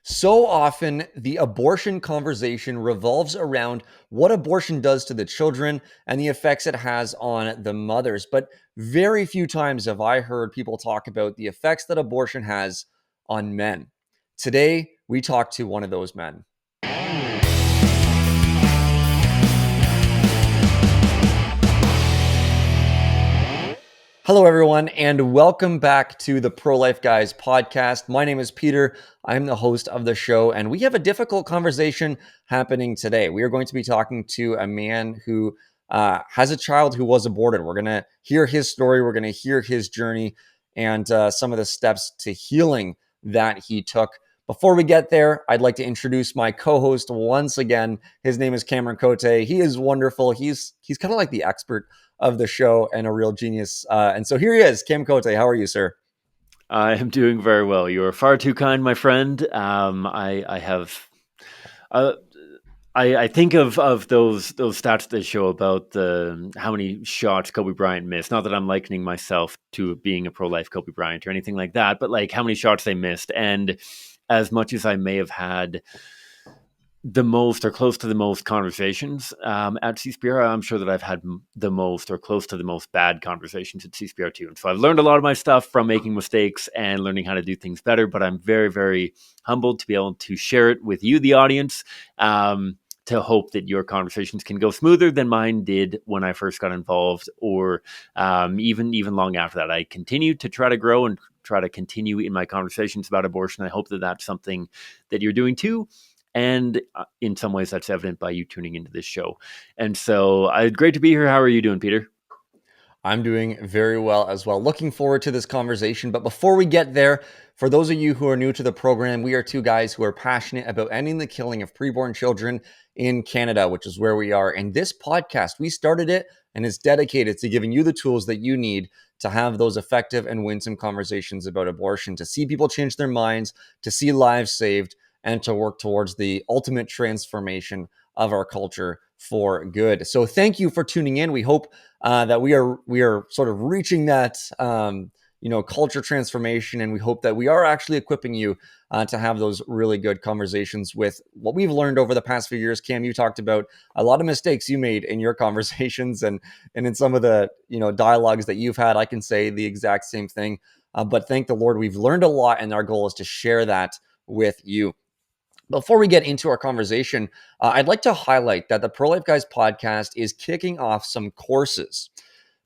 So often, the abortion conversation revolves around what abortion does to the children and the effects it has on the mothers. But very few times have I heard people talk about the effects that abortion has on men. Today, we talk to one of those men. Hello, everyone, and welcome back to the Pro-Life Guys podcast. My name is Peter. I'm the host of the show, and we have a difficult conversation happening today. We are going to be talking to a man who has a child who was aborted. We're going to hear his story. We're going to hear his journey and some of the steps to healing that he took. Before we get there, I'd like to introduce my co-host once again. His name is Cameron Cote. He is wonderful. He's kind of like the expert of the show and a real genius. And so here he is, Cam Cote. How are you, sir? I am doing very well. You are far too kind, my friend. I have, I think of those stats that show about how many shots Kobe Bryant missed. Not that I'm likening myself to being a pro-life Kobe Bryant or anything like that, but like how many shots they missed. And as much as I may have had the most or close to the most conversations at CSPR, I'm sure that I've had the most or close to the most bad conversations at CSPR too. And so I've learned a lot of my stuff from making mistakes and learning how to do things better, but I'm very, very humbled to be able to share it with you, the audience, to hope that your conversations can go smoother than mine did when I first got involved, or even long after that. I continue to try to grow and try to continue in my conversations about abortion. I hope that that's something that you're doing too. And in some ways, that's evident by you tuning into this show. And so great to be here. How are you doing, Peter? I'm doing very well as well. Looking forward to this conversation. But before we get there, for those of you who are new to the program, we are two guys who are passionate about ending the killing of preborn children in Canada, which is where we are. And this podcast, we started it and it's dedicated to giving you the tools that you need to have those effective and winsome conversations about abortion, to see people change their minds, to see lives saved, and to work towards the ultimate transformation of our culture for good. So thank you for tuning in. We hope that we are sort of reaching that culture transformation, and we hope that we are actually equipping you to have those really good conversations with what we've learned over the past few years. Cam, you talked about a lot of mistakes you made in your conversations and in some of the dialogues that you've had. I can say the exact same thing, but thank the Lord, we've learned a lot, and our goal is to share that with you. Before we get into our conversation, I'd like to highlight that the Pro-Life Guys podcast is kicking off some courses.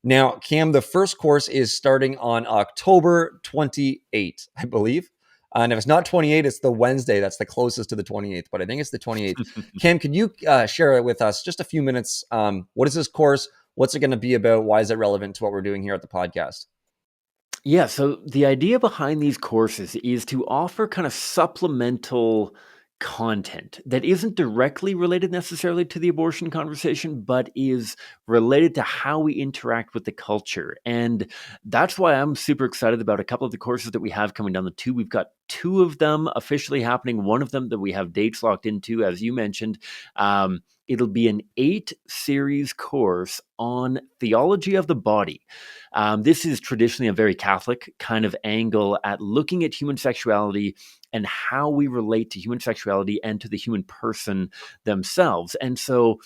Now, Cam, the first course is starting on October 28th, I believe. And if it's not 28, it's the Wednesday. That's the closest to the 28th, but I think it's the 28th. Cam, could you share it with us just a few minutes? What is this course? What's it going to be about? Why is it relevant to what we're doing here at the podcast? Yeah, so the idea behind these courses is to offer kind of supplemental content that isn't directly related necessarily to the abortion conversation, but is related to how we interact with the culture. And that's why I'm super excited about a couple of the courses that we have coming down the tube. We've got two of them officially happening, one of them that we have dates locked into, as you mentioned. It'll be an 8-series course on theology of the body. This is traditionally a very Catholic kind of angle at looking at human sexuality and how we relate to human sexuality and to the human person themselves. And so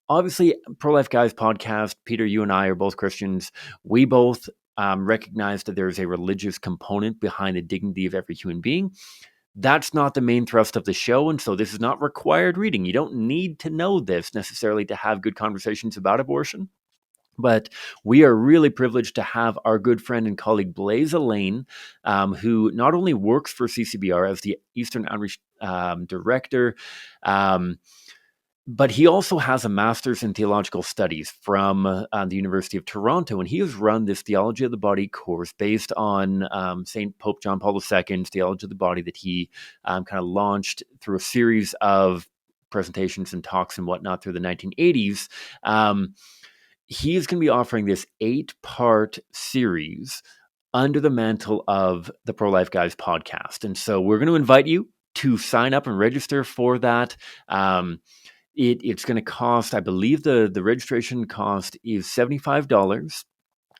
obviously, Pro-Life Guys podcast, Peter, you and I are both Christians. We both recognize that there's a religious component behind the dignity of every human being. That's not the main thrust of the show, and so this is not required reading. You don't need to know this necessarily to have good conversations about abortion. But we are really privileged to have our good friend and colleague Blaise Allain, who not only works for CCBR as the Eastern Outreach Director, but he also has a master's in theological studies from the University of Toronto, and he has run this Theology of the Body course based on St. Pope John Paul II's Theology of the Body that he kind of launched through a series of presentations and talks and whatnot through the 1980s. He's going to be offering this 8-part series under the mantle of the Pro-Life Guys podcast. And so we're going to invite you to sign up and register for that. It's going to cost, I believe the registration cost is $75,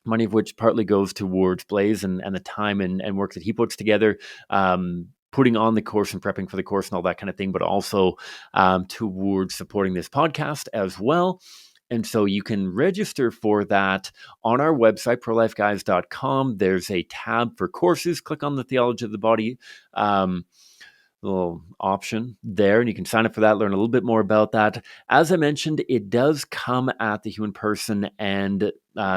money of which partly goes towards Blaise and the time and work that he puts together. putting on the course and prepping for the course and all that kind of thing, but also towards supporting this podcast as well. And so you can register for that on our website, prolifeguys.com. There's a tab for courses. Click on the Theology of the Body little option there, and you can sign up for that, learn a little bit more about that. As I mentioned, it does come at the human person and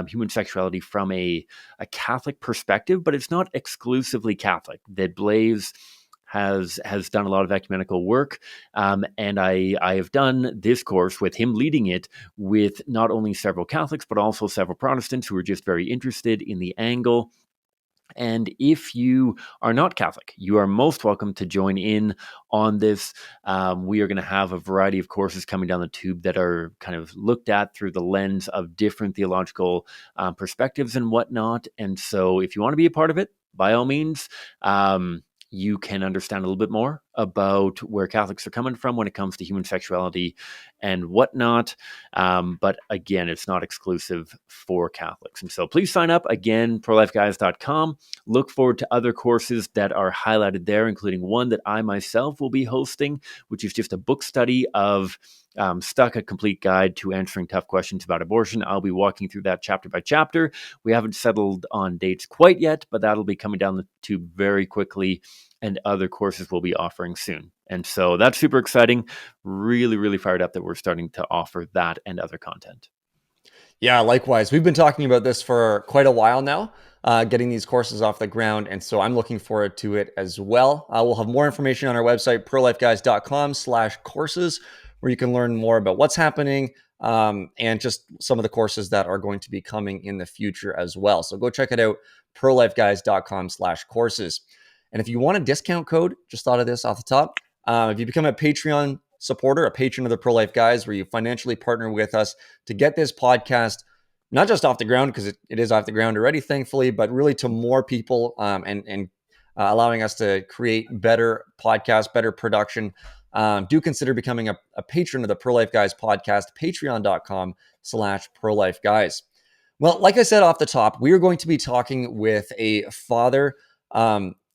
human sexuality from a Catholic perspective, but it's not exclusively Catholic. That Blaze has done a lot of ecumenical work, and I have done this course with him leading it with not only several Catholics, but also several Protestants who are just very interested in the angle. And if you are not Catholic, you are most welcome to join in on this. We are going to have a variety of courses coming down the tube that are kind of looked at through the lens of different theological perspectives and whatnot. And so if you want to be a part of it, by all means, you can understand a little bit more about where Catholics are coming from when it comes to human sexuality and whatnot. But again, it's not exclusive for Catholics. And so please sign up again, prolifeguys.com. Look forward to other courses that are highlighted there, including one that I myself will be hosting, which is just a book study of Stuck, a complete guide to answering tough questions about abortion. I'll be walking through that chapter by chapter. We haven't settled on dates quite yet, but that'll be coming down the tube very quickly, and other courses we'll be offering soon. And so that's super exciting. Really, really fired up that we're starting to offer that and other content. Yeah, likewise. We've been talking about this for quite a while now, getting these courses off the ground. And so I'm looking forward to it as well. We'll have more information on our website, prolifeguys.com/courses, where you can learn more about what's happening and just some of the courses that are going to be coming in the future as well. So go check it out, prolifeguys.com/courses. And if you want a discount code, just thought of this off the top, if you become a Patreon supporter, a patron of the Pro-Life Guys, where you financially partner with us to get this podcast not just off the ground, because it is off the ground already, thankfully, but really to more people and allowing us to create better podcasts, better production. Do consider becoming a patron of the Pro-Life Guys podcast, patreon.com/Pro-Life Guys. Well, like I said off the top, we are going to be talking with a father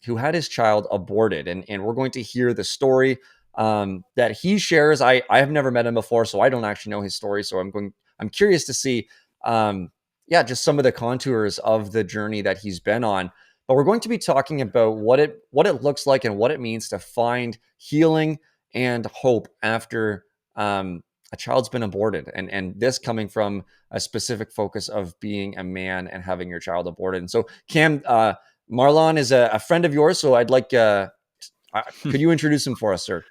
who had his child aborted, and we're going to hear the story that he shares. I have never met him before, so I don't actually know his story. So I'm curious to see, just some of the contours of the journey that he's been on. But we're going to be talking about what it looks like and what it means to find healing and hope after a child's been aborted, and this coming from a specific focus of being a man and having your child aborted. And so, Cam, Marlon is a friend of yours, so I'd like, could you introduce him for us, sir?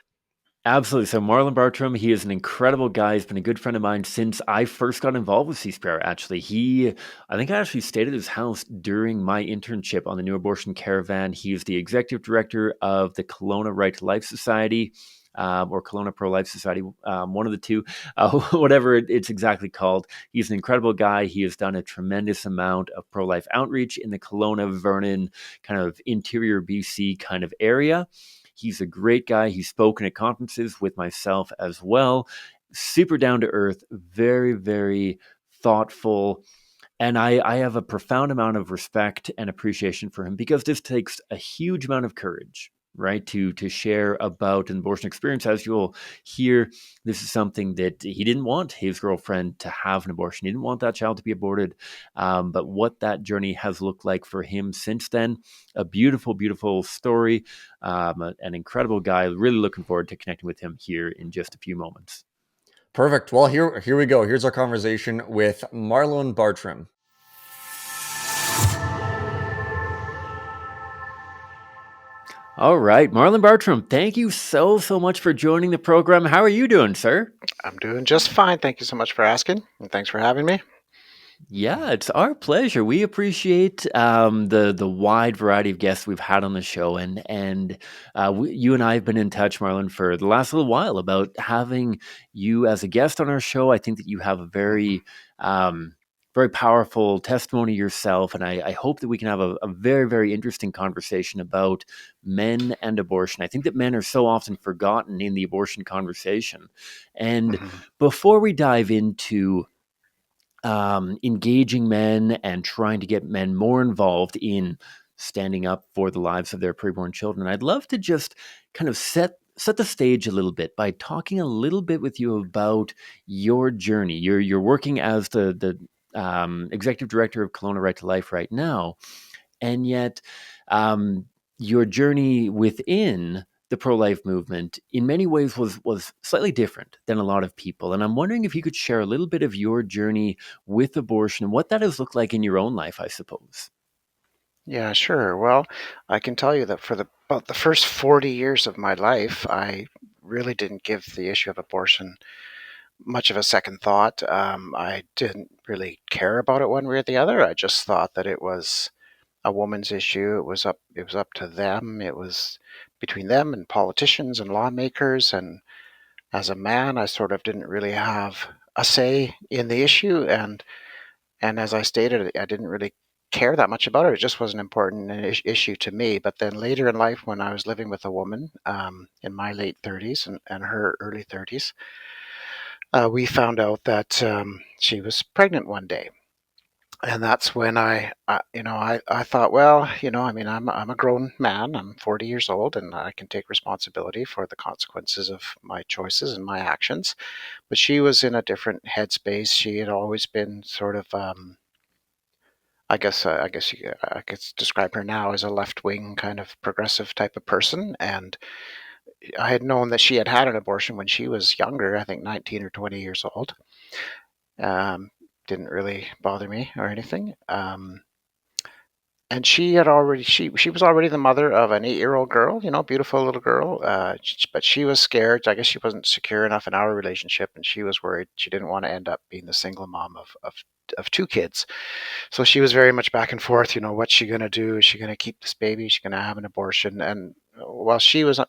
Absolutely. So Marlon Bartram, he is an incredible guy. He's been a good friend of mine since I first got involved with CSPR, actually. I think I actually stayed at his house during my internship on the New Abortion Caravan. He is the executive director of the Kelowna Right to Life Society, or Kelowna Pro-Life Society, one of the two, whatever it's exactly called. He's an incredible guy. He has done a tremendous amount of pro-life outreach in the Kelowna, Vernon, kind of interior BC kind of area. He's a great guy. He's spoken at conferences with myself as well. Super down to earth, very, very thoughtful. And I have a profound amount of respect and appreciation for him, because this takes a huge amount of courage, right? To share about an abortion experience. As you'll hear, this is something that he didn't want his girlfriend to have an abortion. He didn't want that child to be aborted. But what that journey has looked like for him since then, a beautiful, beautiful story. An incredible guy. Really looking forward to connecting with him here in just a few moments. Perfect. Well, here we go. Here's our conversation with Marlon Bartram. All right, Marlon Bartram, thank you so much for joining the program. How are you doing, sir? I'm doing just fine. Thank you so much for asking, and thanks for having me. Yeah, it's our pleasure. We appreciate the wide variety of guests we've had on the show, and you and I have been in touch, Marlon, for the last little while about having you as a guest on our show. I think that you have a very very powerful testimony yourself, and I hope that we can have a very, very interesting conversation about men and abortion. I think that men are so often forgotten in the abortion conversation. And before we dive into engaging men and trying to get men more involved in standing up for the lives of their preborn children. I'd love to just kind of set the stage a little bit by talking a little bit with you about your journey. You're working as the executive director of Kelowna Right to Life right now, and yet your journey within the pro-life movement in many ways was slightly different than a lot of people. And I'm wondering if you could share a little bit of your journey with abortion and what that has looked like in your own life, I suppose. Yeah, sure. Well, I can tell you that for about the first 40 years of my life, I really didn't give the issue of abortion much of a second thought. I didn't really care about it one way or the other. I just thought that it was a woman's issue. It was up to them. It was between them and politicians and lawmakers. And as a man, I sort of didn't really have a say in the issue. And as I stated, I didn't really care that much about it. It just wasn't important an issue to me. But then later in life, when I was living with a woman in my late 30s and her early 30s, we found out that she was pregnant one day. And that's when I thought, well, I mean, I'm a grown man. I'm 40 years old, and I can take responsibility for the consequences of my choices and my actions. But she was in a different headspace. She had always been sort of I guess describe her now as a left wing kind of progressive type of person. And I had known that she had had an abortion when she was younger, I think 19 or 20 years old. Um, didn't really bother me or anything. And she was already the mother of an 8-year-old girl, beautiful little girl. But she was scared. I guess she wasn't secure enough in our relationship, and she was worried. She didn't want to end up being the single mom of two kids. So she was very much back and forth. What's she going to do? Is she going to keep this baby? Is she going to have an abortion? And while she was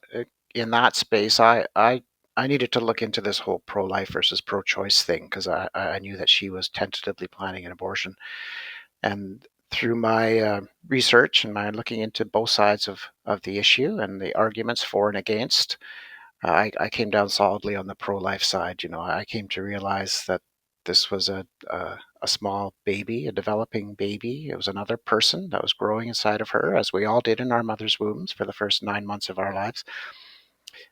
in that space, I needed to look into this whole pro-life versus pro-choice thing because I knew that she was tentatively planning an abortion. And through my research and my looking into both sides of the issue and the arguments for and against, I came down solidly on the pro-life side. I came to realize that this was a small baby, a developing baby. It was another person that was growing inside of her, as we all did in our mother's wombs for the first 9 months of our lives.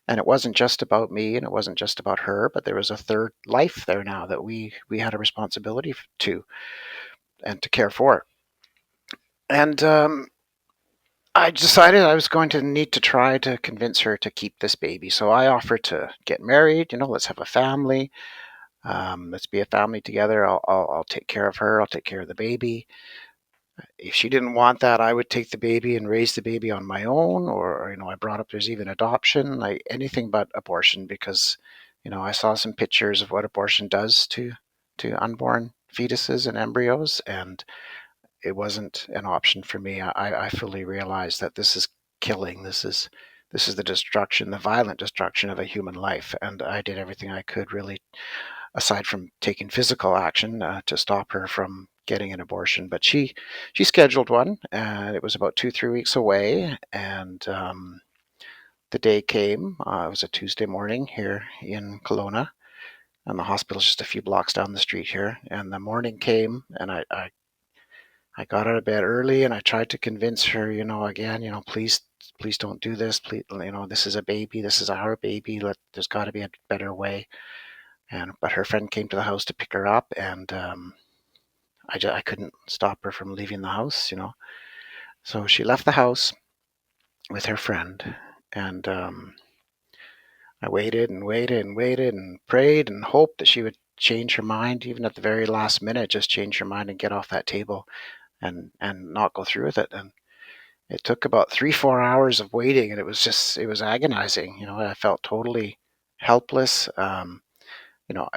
And it wasn't just about me, and it wasn't just about her, but there was a third life there now that we had a responsibility to and to care for. And I decided I was going to need to try to convince her to keep this baby. So I offered to get married. Let's have a family. Let's be a family together. I'll take care of her. I'll take care of the baby. If she didn't want that, I would take the baby and raise the baby on my own. Or I brought up there's even adoption, like anything but abortion, because I saw some pictures of what abortion does to unborn fetuses and embryos, and it wasn't an option for me. I fully realized that this is killing. This is the destruction, the violent destruction of a human life, and I did everything I could, really, aside from taking physical action to stop her from getting an abortion. But she scheduled one, and it was about 2-3 weeks away, and the day came. It was a Tuesday morning here in Kelowna, and the hospital's just a few blocks down the street here. And the morning came, and I got out of bed early, and I tried to convince her, again, please don't do this. Please, this is a baby. This is our baby. There's got to be a better way. But her friend came to the house to pick her up, and I couldn't stop her from leaving the house. So she left the house with her friend, and I waited and waited and waited and prayed and hoped that she would change her mind, even at the very last minute, just change her mind and get off that table and not go through with it. And it took about 3-4 hours of waiting, and it was agonizing. I felt totally helpless.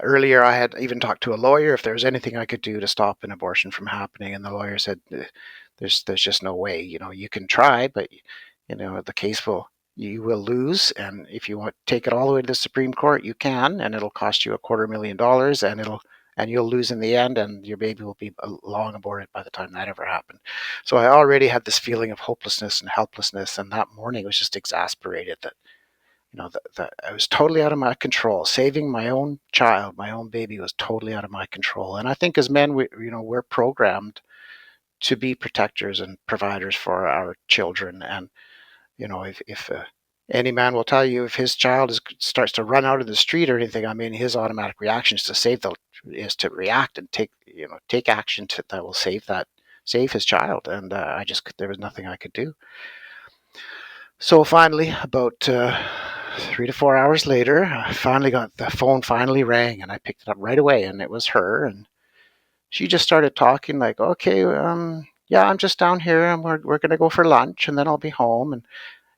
Earlier I had even talked to a lawyer if there was anything I could do to stop an abortion from happening, and the lawyer said, "There's just no way. You can try, but the case you will lose, and if you want to take it all the way to the Supreme Court, you can, and it'll cost you $250,000, and you'll lose in the end, and your baby will be long aborted by the time that ever happened." So I already had this feeling of hopelessness and helplessness, and that morning was just exasperated that that I was totally out of my control. Saving my own child, my own baby, was totally out of my control. And I think as men, we're programmed to be protectors and providers for our children. And if any man will tell you if his child starts to run out of the street or anything, I mean, his automatic reaction is to react and take action that will save his child. And there was nothing I could do. So finally, about 3 to 4 hours later, I finally got the phone. Finally rang, and I picked it up right away, and it was her. And she just started talking like, "Okay, yeah, I'm just down here, and we're gonna go for lunch, and then I'll be home." And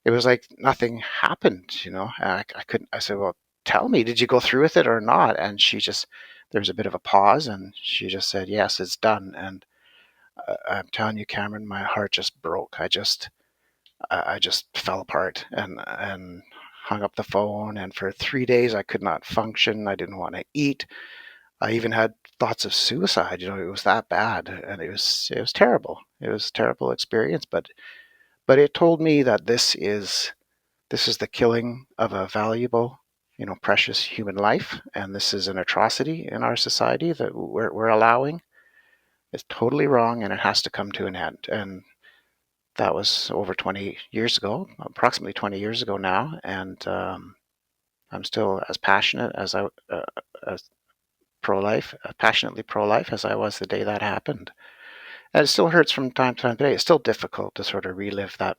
it was like nothing happened. I couldn't. I said, "Well, tell me, did you go through with it or not?" And there was a bit of a pause, and she just said, "Yes, it's done." And I'm telling you, Cameron, my heart just broke. I just fell apart and hung up the phone. And for 3 days, I could not function. I didn't want to eat. I even had thoughts of suicide. It was that bad, and it was terrible. It was a terrible experience, but it told me that this is the killing of a valuable, precious human life, and this is an atrocity in our society that we're allowing. It's totally wrong, and it has to come to an end. And that was over 20 years ago, approximately 20 years ago now, and I'm still as passionate as passionately pro-life as I was the day that happened. And it still hurts from time to time today. It's still difficult to sort of relive that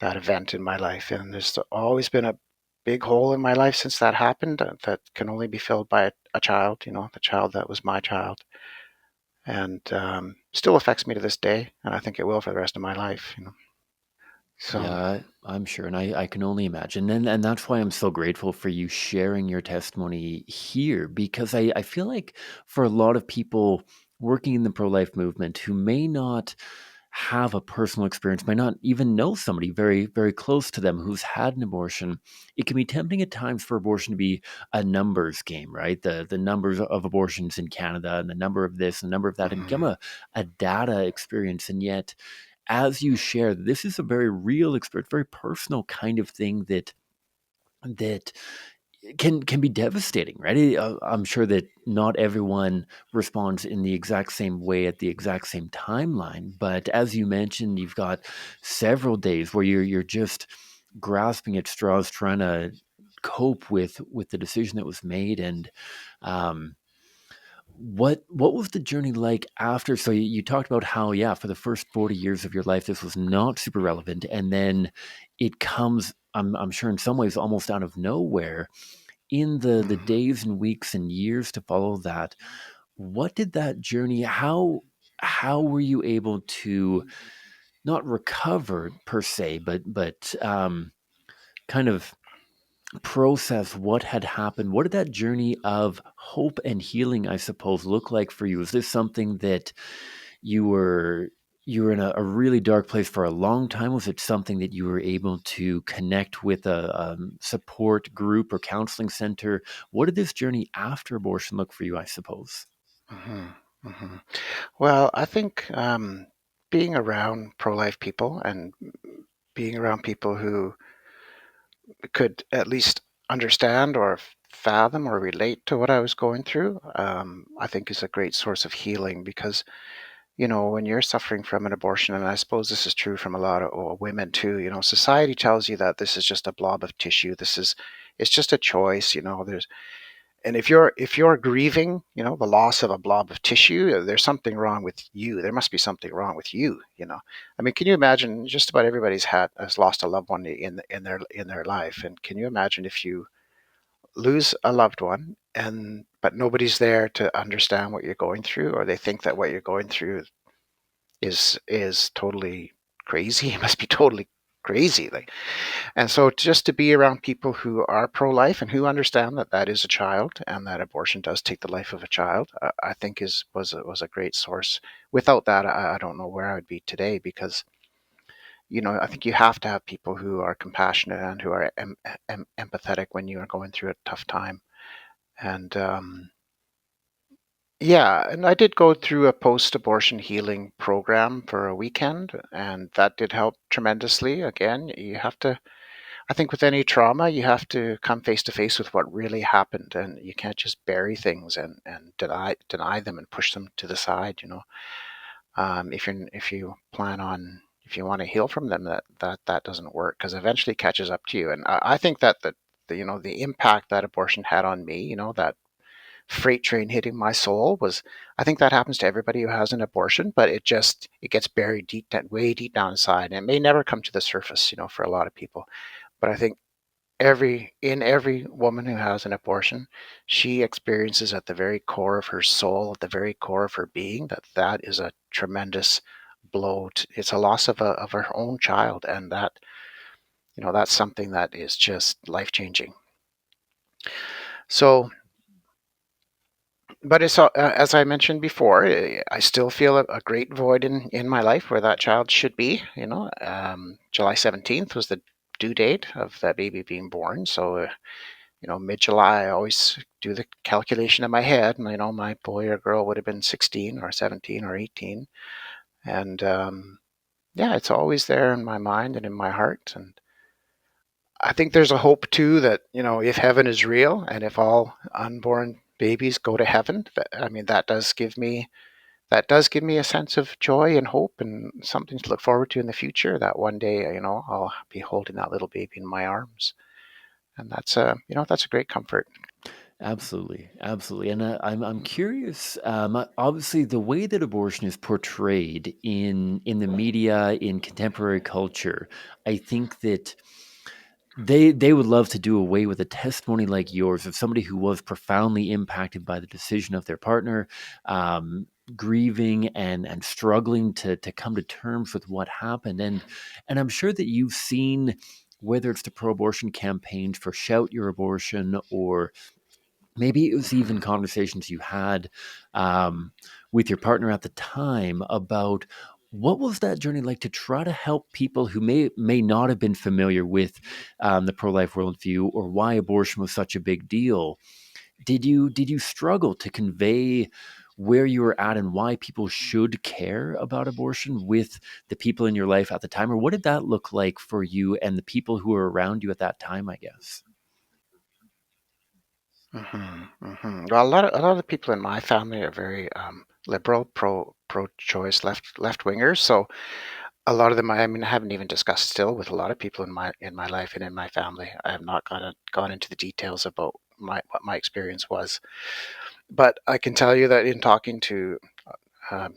event in my life, and there's always been a big hole in my life since that happened that can only be filled by a child. The child that was my child, and still affects me to this day, and I think it will for the rest of my life. So. Yeah, I'm sure, and I can only imagine, and that's why I'm so grateful for you sharing your testimony here, because I feel like for a lot of people working in the pro-life movement who may not have a personal experience, might not even know somebody very, very close to them who's had an abortion, it can be tempting at times for abortion to be a numbers game, right? The numbers of abortions in Canada and the number of this and the number of that, and become Mhm. a data experience, and yet as you share, this is a very real experience, very personal kind of thing that can be devastating, right? I'm sure that not everyone responds in the exact same way at the exact same timeline, but as you mentioned, you've got several days where you're just grasping at straws, trying to cope with the decision that was made, and um, what was the journey like after? So you talked about how, yeah, for the first 40 years of your life, this was not super relevant. And then it comes, I'm sure in some ways almost out of nowhere in the Mhm. days and weeks and years to follow that. What did that journey, how were you able to not recover per se, but kind of process what had happened? What did that journey of hope and healing, I suppose, look like for you? Is this something that you were you were in a really dark place for a long time? Was it something that you were able to connect with a support group or counseling center? What did this journey after abortion look for you, I suppose? Mhm. Mhm. Well, I think being around pro-life people and being around people who could at least understand or fathom or relate to what I was going through, I think is a great source of healing. Because when you're suffering from an abortion, and I suppose this is true from a lot of women too, society tells you that this is just a blob of tissue. It's just a choice. And if you're grieving, the loss of a blob of tissue, there's something wrong with you. There must be something wrong with you. I mean, can you imagine? Just about everybody's has lost a loved one in their life, and can you imagine if you lose a loved one but nobody's there to understand what you're going through, or they think that what you're going through is totally crazy. It must be totally crazy. Like, and so just to be around people who are pro-life and who understand that that is a child and that abortion does take the life of a child, I think was a great source. Without that, I don't know where I would be today, because I think you have to have people who are compassionate and who are empathetic when you are going through a tough time. And yeah, and I did go through a post-abortion healing program for a weekend, and that did help tremendously. Again, I think with any trauma, you have to come face to face with what really happened, and you can't just bury things and deny them and push them to the side. If you plan on, if you want to heal from them, that doesn't work, because eventually it catches up to you. And I think that the impact that abortion had on me, that freight train hitting my soul, was, I think that happens to everybody who has an abortion, but it gets buried deep, way deep down inside, and it may never come to the surface, for a lot of people. But I think every woman who has an abortion, she experiences at the very core of her soul, at the very core of her being, that is a tremendous blow. It's a loss of her own child, and that's something that is just life changing. So, but it's as I mentioned before, I still feel a great void in my life where that child should be. July 17th was the due date of that baby being born. So, mid-July, I always do the calculation in my head, and I know my boy or girl would have been 16 or 17 or 18. And yeah, it's always there in my mind and in my heart. And I think there's a hope too that, if heaven is real and if all unborn babies go to heaven, I mean, that does give me a sense of joy and hope and something to look forward to in the future, that one day, I'll be holding that little baby in my arms. And that's a great comfort. Absolutely, absolutely, and I'm curious. Obviously, the way that abortion is portrayed in the media, in contemporary culture, I think that they would love to do away with a testimony like yours of somebody who was profoundly impacted by the decision of their partner, grieving and struggling to come to terms with what happened. And I'm sure that you've seen, whether it's the pro-abortion campaigns for Shout Your Abortion, or maybe it was even conversations you had with your partner at the time about what was that journey like to try to help people who may not have been familiar with the pro-life worldview or why abortion was such a big deal. Did you struggle to convey where you were at and why people should care about abortion with the people in your life at the time, or what did that look like for you and the people who were around you at that time, I guess? Well, a lot of the people in my family are very liberal, pro-choice, left wingers. So a lot of them, I mean, I haven't even discussed still with a lot of people in my life and in my family. I have not gone into the details about what my experience was, but I can tell you that in talking to um,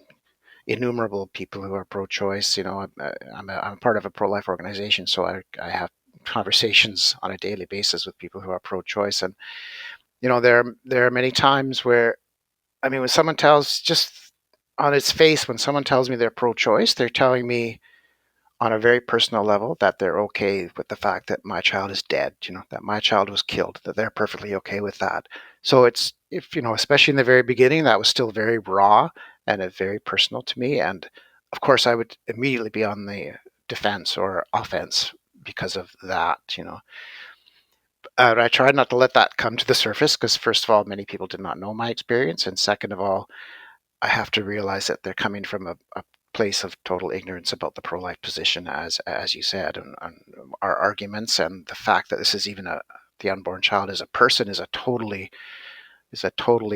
innumerable people who are pro-choice, I'm part of a pro-life organization, so I have conversations on a daily basis with people who are pro-choice. And there are many times where, I mean, when someone tells, just on its face, when someone tells me they're pro-choice, they're telling me on a very personal level that they're okay with the fact that my child is dead, that my child was killed, that they're perfectly okay with that. So it's, if, especially in the very beginning, that was still very raw and very personal to me. And of course, I would immediately be on the defense or offense because of that. I tried not to let that come to the surface because, first of all, many people did not know my experience. And second of all, I have to realize that they're coming from a place of total ignorance about the pro-life position, as you said, and our arguments, and the fact that this is even the unborn child as a person is a totally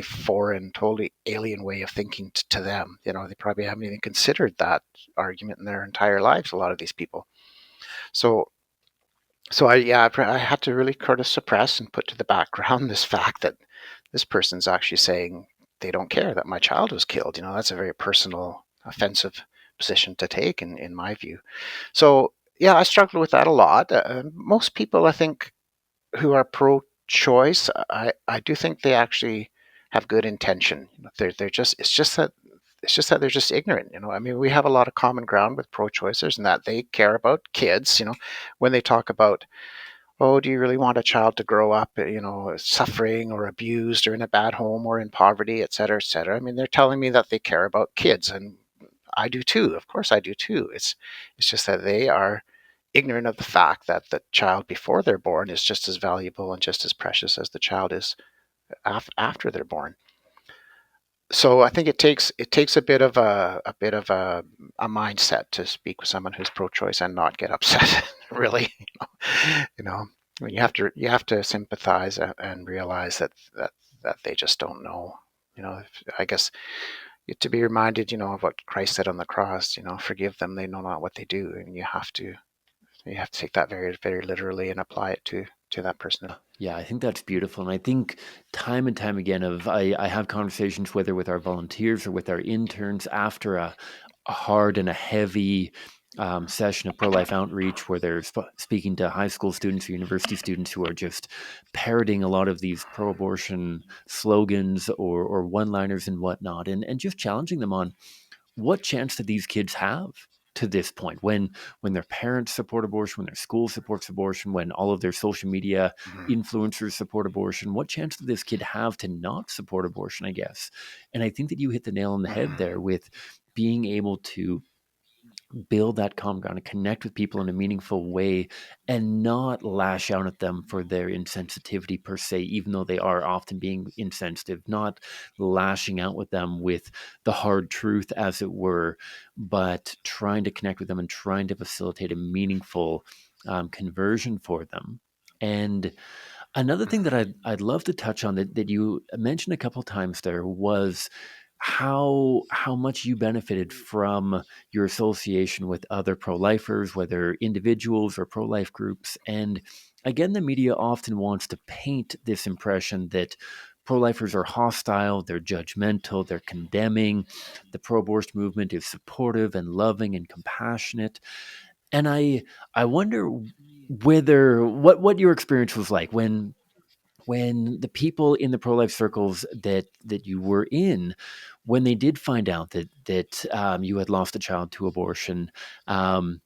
foreign, totally alien way of thinking to them. They probably haven't even considered that argument in their entire lives. A lot of these people. So I had to really kind of suppress and put to the background this fact that this person's actually saying they don't care that my child was killed. That's a very personal, offensive position to take, in my view. So yeah, I struggled with that a lot. Most people, I think, who are pro-choice, I do think they actually have good intention. They're just it's just that they're just ignorant. I mean, we have a lot of common ground with pro-choicers, and that they care about kids. When they talk about, oh, do you really want a child to grow up, suffering or abused or in a bad home or in poverty, et cetera, et cetera? I mean, they're telling me that they care about kids, and I do too. Of course, I do too. It's just that they are ignorant of the fact that the child before they're born is just as valuable and just as precious as the child is after they're born. So I think it takes a bit of a mindset to speak with someone who's pro-choice and not get upset. Really, you know, I mean, you have to sympathize and realize that they just don't know. I guess to be reminded, of what Christ said on the cross. Forgive them; they know not what they do, and you have to take that very, very literally and apply it to that person. Yeah, I think that's beautiful. And I think time and time again I have conversations, whether with our volunteers or with our interns, after a hard and a heavy session of pro-life outreach where they're speaking to high school students or university students who are just parroting a lot of these pro-abortion slogans or one-liners and whatnot, and just challenging them on what chance do these kids have to this point when their parents support abortion, when their school supports abortion, when all of their social media Mhm. influencers support abortion? What chance does this kid have to not support abortion, I guess? And I think that you hit the nail on the head Mhm. there with being able to build that common ground and connect with people in a meaningful way and not lash out at them for their insensitivity per se, even though they are often being insensitive, not lashing out with them with the hard truth, as it were, but trying to connect with them and trying to facilitate a meaningful conversion for them. And another thing that Mhm. I'd love to touch on that you mentioned a couple times there was how much you benefited from your association with other pro-lifers, whether individuals or pro-life groups. And again, the media often wants to paint this impression that pro-lifers are hostile, they're judgmental, they're condemning. The pro-abortion movement is supportive and loving and compassionate. And I wonder whether what your experience was like when the people in the pro-life circles that you were in, when they did find out that you had lost a child to abortion, um,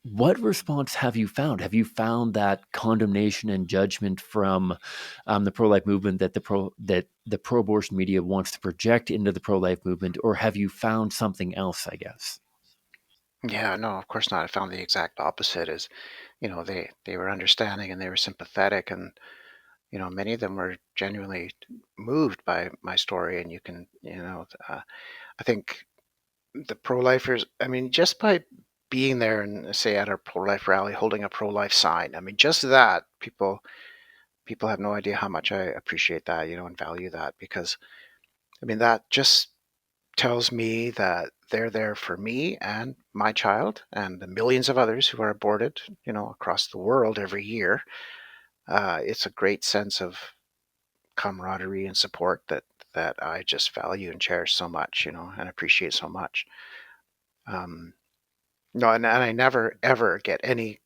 what response have you found? Have you found that condemnation and judgment from the pro-life movement that the pro-abortion media wants to project into the pro-life movement, or have you found something else, I guess? Yeah, no, of course not. I found the exact opposite. Is they were understanding and they were sympathetic, and many of them were genuinely moved by my story. And I think the pro-lifers, I mean, just by being there and say at a pro-life rally holding a pro-life sign, I mean, just that people have no idea how much I appreciate that, and value that, because I mean that just tells me that they're there for me and my child and the millions of others who are aborted, across the world every year. It's a great sense of camaraderie and support that I just value and cherish so much, and appreciate so much. Um, no, and I never ever get any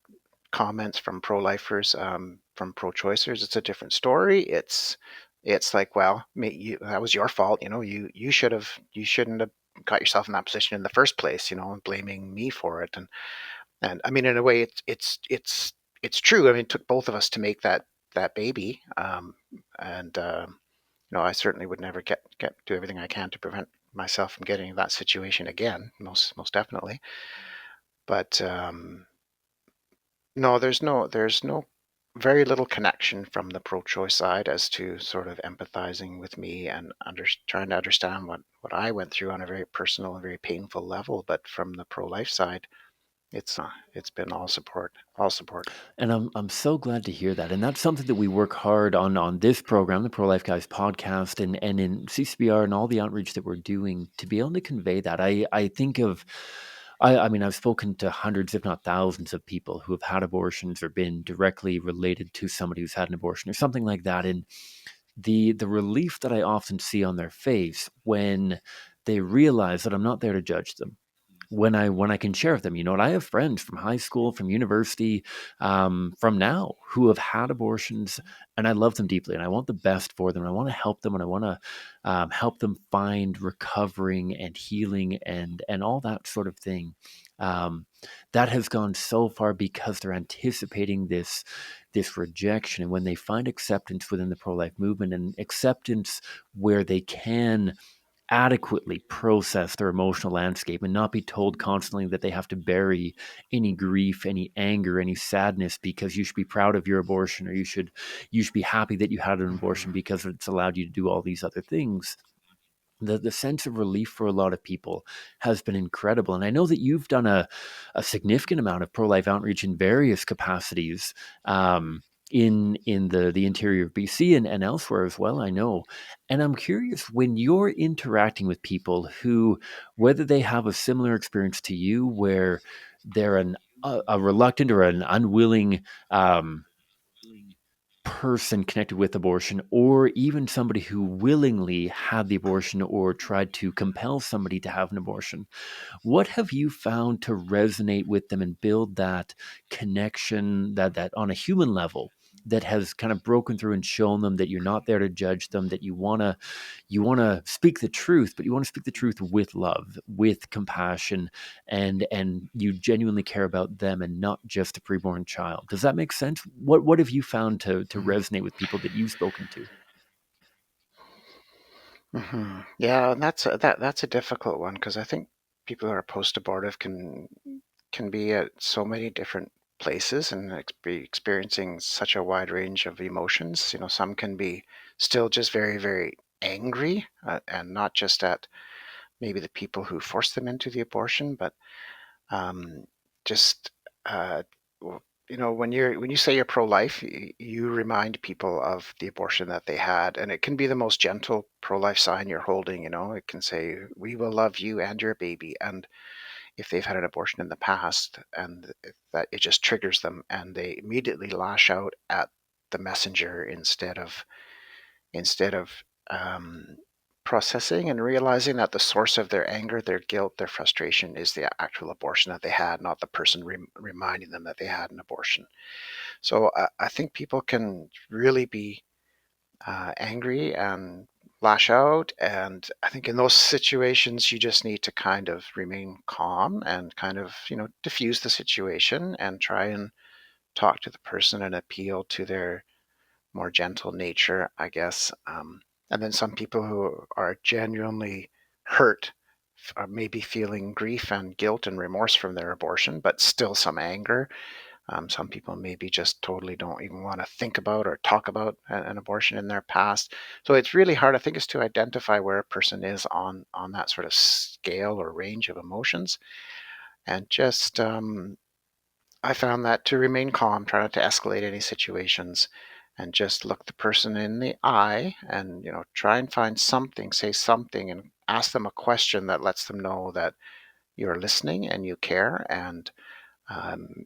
comments from pro-lifers, from pro-choicers. It's a different story. It's like, well, that was your fault. You shouldn't have got yourself in that position in the first place. And blaming me for it. And I mean, in a way, it's true. I mean, it took both of us to make that baby. And I certainly would never get do everything I can to prevent myself from getting in that situation again. Most definitely. But no, there's no very little connection from the pro-choice side as to sort of empathizing with me and trying to understand what I went through on a very personal and very painful level. But from the pro-life side, it's been all support, all support. And I'm so glad to hear that. And that's something that we work hard on this program, the Pro Life Guys podcast, and in CCBR and all the outreach that we're doing to be able to convey that. I think of I mean, I've spoken to hundreds, if not thousands, of people who have had abortions or been directly related to somebody who's had an abortion or something like that. And the relief that I often see on their face when they realize that I'm not there to judge them, when I can share with them, and I have friends from high school, from university, from now, who have had abortions, and I love them deeply, and I want the best for them. And I want to help them, and I want to help them find recovering and healing and all that sort of thing. Um, that has gone so far because they're anticipating this rejection, and when they find acceptance within the pro life movement and acceptance where they can adequately process their emotional landscape and not be told constantly that they have to bury any grief, any anger, any sadness because you should be proud of your abortion, or you should be happy that you had an abortion Mhm. because it's allowed you to do all these other things. The sense of relief for a lot of people has been incredible. And I know that you've done a significant amount of pro-life outreach in various capacities, in the interior of BC and elsewhere as well, I know. And I'm curious, when you're interacting with people who, whether they have a similar experience to you, where they're a reluctant or an unwilling um, person connected with abortion, or even somebody who willingly had the abortion or tried to compel somebody to have an abortion, what have you found to resonate with them and build that connection, that on a human level, that has kind of broken through and shown them that you're not there to judge them, that you want to speak the truth, but you want to speak the truth with love, with compassion, and you genuinely care about them and not just a preborn child. Does that make sense? What have you found to resonate with people that you've spoken to? Yeah, and that's a difficult one because I think people who are post-abortive can be at so many different places and be experiencing such a wide range of emotions. You know, some can be still just very, very angry, and not just at maybe the people who forced them into the abortion, but um, just uh, when you say you're pro-life, you remind people of the abortion that they had, and it can be the most gentle pro-life sign you're holding. You know, it can say, "We will love you and your baby," and if they've had an abortion in the past, and that it just triggers them, and they immediately lash out at the messenger instead of um, processing and realizing that the source of their anger, their guilt, their frustration is the actual abortion that they had, not the person reminding them that they had an abortion. So I think people can really be angry and lash out. And I think in those situations, you just need to kind of remain calm and kind of, diffuse the situation and try and talk to the person and appeal to their more gentle nature, I guess. And then some people who are genuinely hurt are maybe feeling grief and guilt and remorse from their abortion, but still some anger. Some people maybe just totally don't even want to think about or talk about an abortion in their past. So it's really hard, I think, is to identify where a person is on that sort of scale or range of emotions. And just I found that to remain calm, try not to escalate any situations, and just look the person in the eye and try and find something, say something, and ask them a question that lets them know that you're listening and you care, and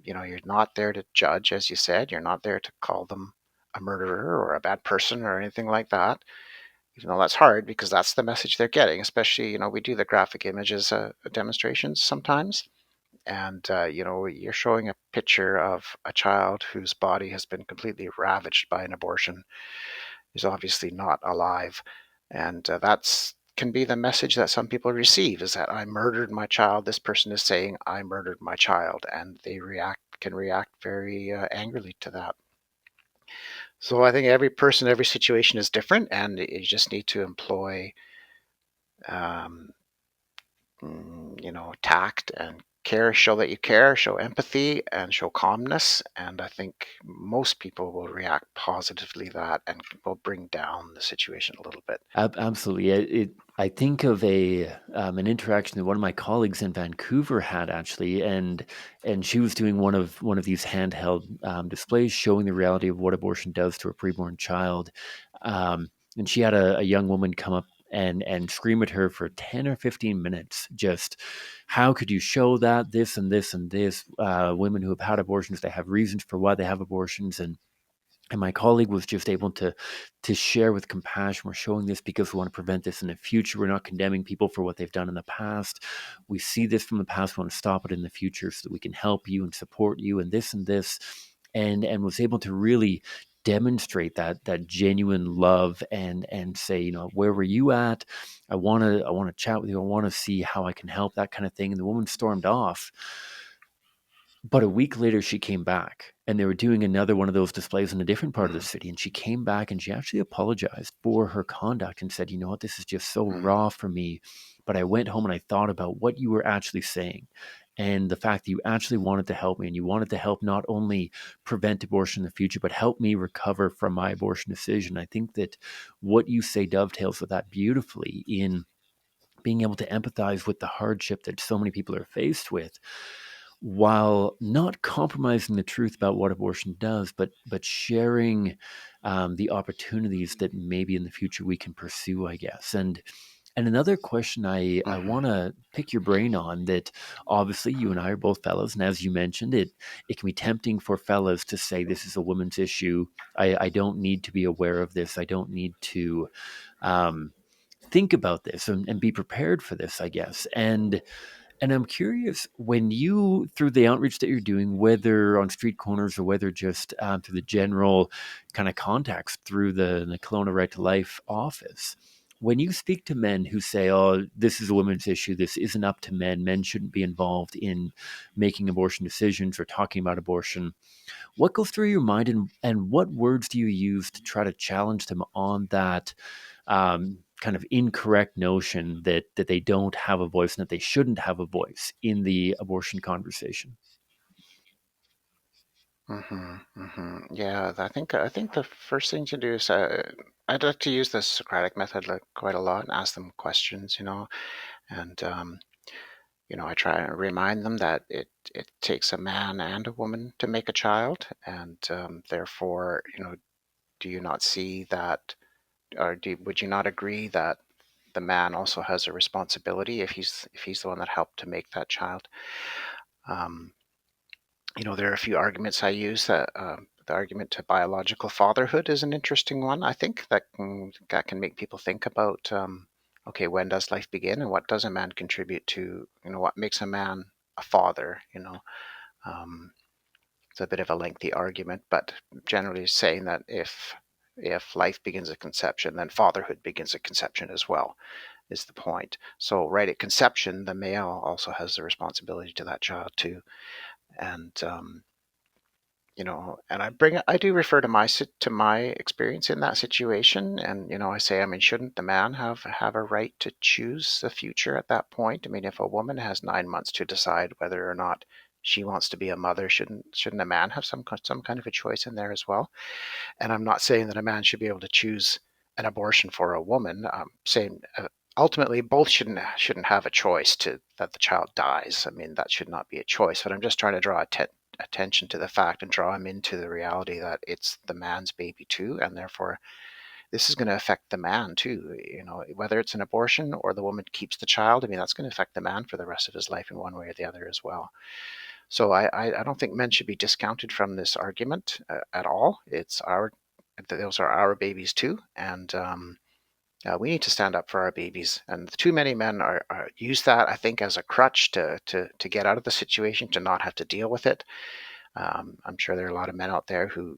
you're not there to judge, as you said. You're not there to call them a murderer or a bad person or anything like that. Even though that's hard because that's the message they're getting. Especially, we do the graphic images demonstrations sometimes, and you're showing a picture of a child whose body has been completely ravaged by an abortion, is obviously not alive, and that's can be the message that some people receive, is that I murdered my child. This person is saying I murdered my child, and they can react very angrily to that. So I think every person, every situation is different, and you just need to employ um, tact and care, show that you care, show empathy, and show calmness. And I think most people will react positively to that and will bring down the situation a little bit. Absolutely. I think of an interaction that one of my colleagues in Vancouver had actually, and she was doing one of these handheld displays showing the reality of what abortion does to a preborn child. And she had a young woman come up and scream at her for 10 or 15 minutes. Just, how could you show that this and this and this? Women who have had abortions, they have reasons for why they have abortions, and my colleague was just able to share with compassion. We're showing this because we want to prevent this in the future. We're not condemning people for what they've done in the past. We see this from the past. We want to stop it in the future so that we can help you and support you and this and this. And was able to really demonstrate that genuine love and say, where were you at? I want to chat with you. I want to see how I can help, that kind of thing. And the woman stormed off. But a week later, she came back, and they were doing another one of those displays in a different part of the Mm, city. And she came back and she actually apologized for her conduct and said, "You know what? This is just so mm, raw for me. But I went home and I thought about what you were actually saying, and the fact that you actually wanted to help me, and you wanted to help not only prevent abortion in the future, but help me recover from my abortion decision." I think that what you say dovetails with that beautifully in being able to empathize with the hardship that so many people are faced with. while not compromising the truth about what abortion does, but sharing the opportunities that maybe in the future we can pursue, I guess. And another question I Mhm. want to pick your brain on, that obviously you and I are both fellas, and as you mentioned, it can be tempting for fellas to say this is a woman's issue. I don't need to be aware of this. I don't need to um, think about this and be prepared for this, I guess. And I'm curious, when you, through the outreach that you're doing, whether on street corners or whether just through the general kind of contacts through the Kelowna Right to Life office, when you speak to men who say, oh, this is a women's issue, this isn't up to men, men shouldn't be involved in making abortion decisions or talking about abortion, what goes through your mind, and what words do you use to try to challenge them on that kind of incorrect notion that they don't have a voice and that they shouldn't have a voice in the abortion conversation? Yeah, I think the first thing to do is I'd like to use the Socratic method like quite a lot and ask them questions, and I try and remind them that it takes a man and a woman to make a child, and therefore, do you not see that, or would you not agree that the man also has a responsibility if he's the one that helped to make that child? Um, there are a few arguments I use. That the argument to biological fatherhood is an interesting one. I think that can make people think about, okay, when does life begin, and what does a man contribute to? What makes a man a father? Um, it's a bit of a lengthy argument, but generally saying that if life begins at conception, then fatherhood begins at conception as well, is the point. So right at conception, the male also has the responsibility to that child too, and and I do refer to my experience in that situation, and I say, I mean, shouldn't the man have a right to choose the future at that point? I mean, if a woman has 9 months to decide whether or not she wants to be a mother, shouldn't a man have some kind of a choice in there as well? And I'm not saying that a man should be able to choose an abortion for a woman. I'm saying ultimately both shouldn't have a choice to that the child dies. I mean, that should not be a choice. But I'm just trying to draw attention to the fact and draw him into the reality that it's the man's baby too, and therefore this is going to affect the man too. Whether it's an abortion or the woman keeps the child, I mean, that's going to affect the man for the rest of his life in one way or the other as well. So I don't think men should be discounted from this argument at all. Those are our babies too, and we need to stand up for our babies. And too many men use that, I think, as a crutch to get out of the situation, to not have to deal with it. I'm sure there are a lot of men out there who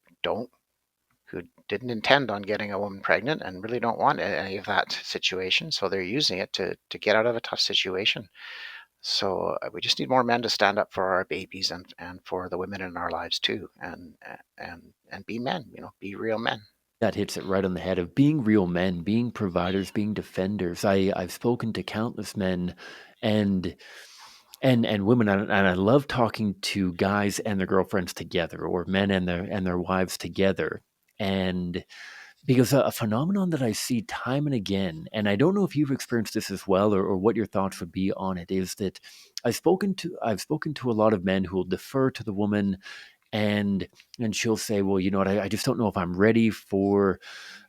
didn't intend on getting a woman pregnant and really don't want any of that situation, so they're using it to get out of a tough situation. So we just need more men to stand up for our babies and for the women in our lives too, and be men, be real men. That hits it right on the head of being real men, being providers, being defenders. I've spoken to countless men and and women, and I love talking to guys and their girlfriends together, or men and their wives together. And because a phenomenon that I see time and again, and I don't know if you've experienced this as well, or what your thoughts would be on it, is that I've spoken to a lot of men who will defer to the woman, and she'll say, well, you know what, I just don't know if I'm ready for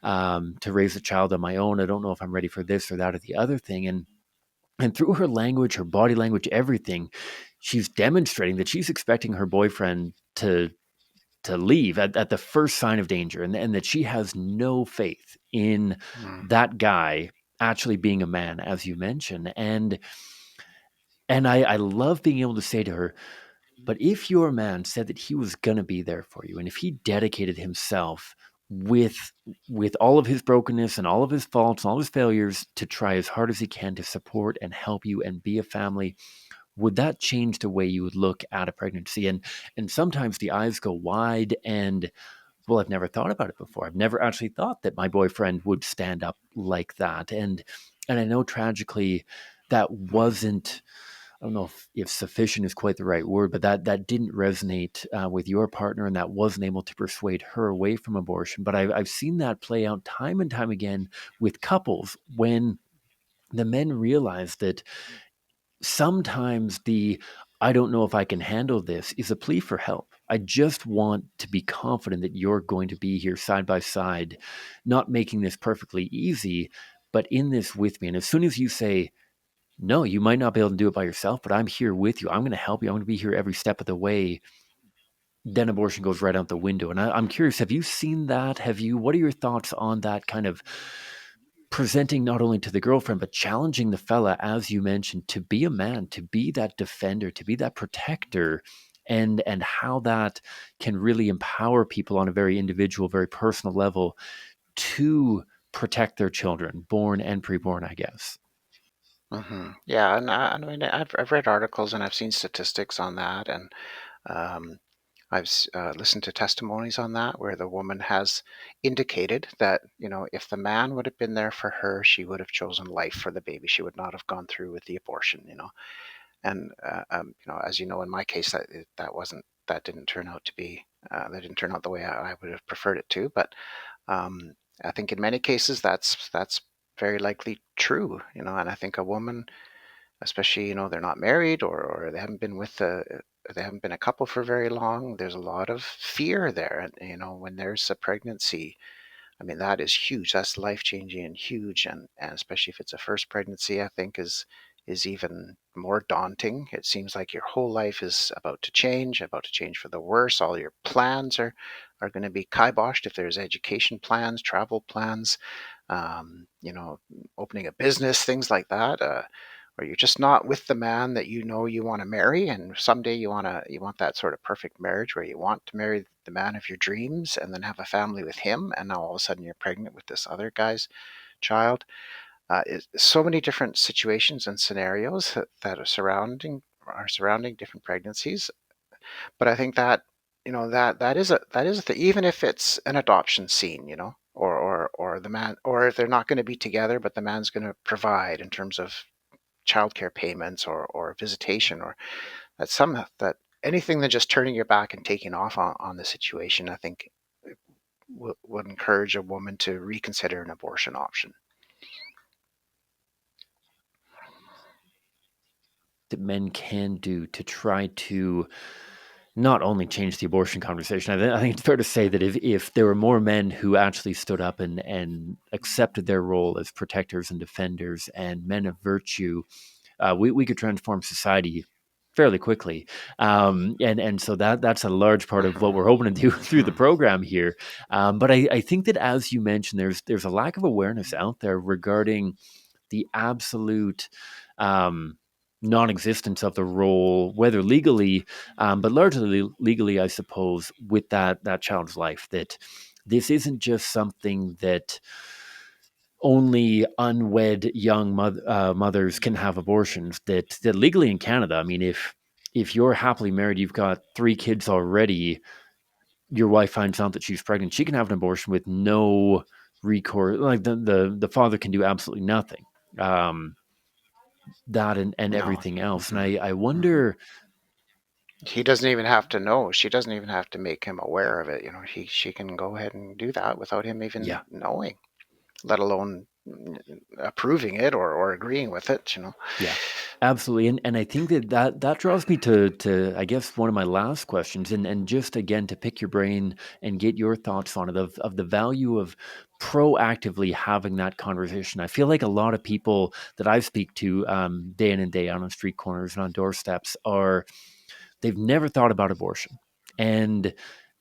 to raise a child on my own. I don't know if I'm ready for this or that or the other thing. And through her language, her body language, everything, she's demonstrating that she's expecting her boyfriend to leave at the first sign of danger, and that she has no faith in Mm. that guy actually being a man, as you mentioned. And I love being able to say to her, but if your man said that he was going to be there for you, and if he dedicated himself with with all of his brokenness and all of his faults and all his failures to try as hard as he can to support and help you and be a family, would that change the way you would look at a pregnancy? And sometimes the eyes go wide, and well, I've never thought about it before. I've never actually thought that my boyfriend would stand up like that. And I know tragically that Mm. wasn't, I don't know if sufficient is quite the right word, but that didn't resonate with your partner, and that wasn't able to persuade her away from abortion. But I've seen that play out time and time again with couples when the men realize that sometimes the I don't know if I can handle this is a plea for help. I just want to be confident that you're going to be here side by side, not making this perfectly easy, but in this with me. And as soon as you say, no, you might not be able to do it by yourself, but I'm here with you. I'm going to help you. I'm going to be here every step of the way. Then abortion goes right out the window. And I'm curious, have you seen that? What are your thoughts on that kind of presenting not only to the girlfriend, but challenging the fella, as you mentioned, to be a man, to be that defender, to be that protector, and how that can really empower people on a very individual, very personal level to protect their children, born and preborn, I guess. Yeah, and I mean, I've read articles and I've seen statistics on that, and um, listened to testimonies on that where the woman has indicated that, if the man would have been there for her, she would have chosen life for the baby. She would not have gone through with the abortion. And as you know, in my case, that didn't turn out to be that didn't turn out the way I would have preferred it to. But um, I think in many cases that's very likely true. And I think a woman, especially, they're not married, or they haven't been a couple for very long, there's a lot of fear there. And when there's a pregnancy, I mean, that is huge. That's life changing and huge, and especially if it's a first pregnancy, I think is even more daunting. It seems like your whole life is about to change for the worse. All your plans are going to be kiboshed. If there's education plans, travel plans, um, you know, opening a business, things like that, or you're just not with the man that you want to marry, and someday you want that sort of perfect marriage where you want to marry the man of your dreams and then have a family with him, and now all of a sudden you're pregnant with this other guy's child. So many different situations and scenarios that are surrounding different pregnancies. But I think that that is a thing, even if it's an adoption scene, or the man, or if they're not going to be together, but the man's going to provide in terms of childcare payments or visitation, or that anything than just turning your back and taking off on the situation, I think would encourage a woman to reconsider an abortion option. That men can do to try to not only change the abortion conversation. I think it's fair to say that if there were more men who actually stood up and accepted their role as protectors and defenders and men of virtue, we could transform society fairly quickly. And so that's a large part of what Hmm. we're hoping to do through the Hmm. program here. But I think that, as you mentioned, there's a lack of awareness out there regarding the absolute um, non-existence of the role, whether legally, but largely legally, I suppose, with that child's life. That this isn't just something that only unwed young mothers can have abortions. That legally in Canada, I mean, if you're happily married, you've got 3 kids already, your wife finds out that she's pregnant, she can have an abortion with no recourse. Like the father can do absolutely nothing. Um, that and No. everything else. And Hmm. I Hmm. wonder, He doesn't even have to know. She doesn't even have to make him aware of it. She can go ahead and do that without him even yeah, knowing, let alone approving it or agreeing with it. yeah, absolutely. And I think that draws me to I guess one of my last questions, and just again to pick your brain and get your thoughts on it of the value of proactively having that conversation. I feel like a lot of people that I speak to day in and day out on street corners and on doorsteps they've never thought about abortion. And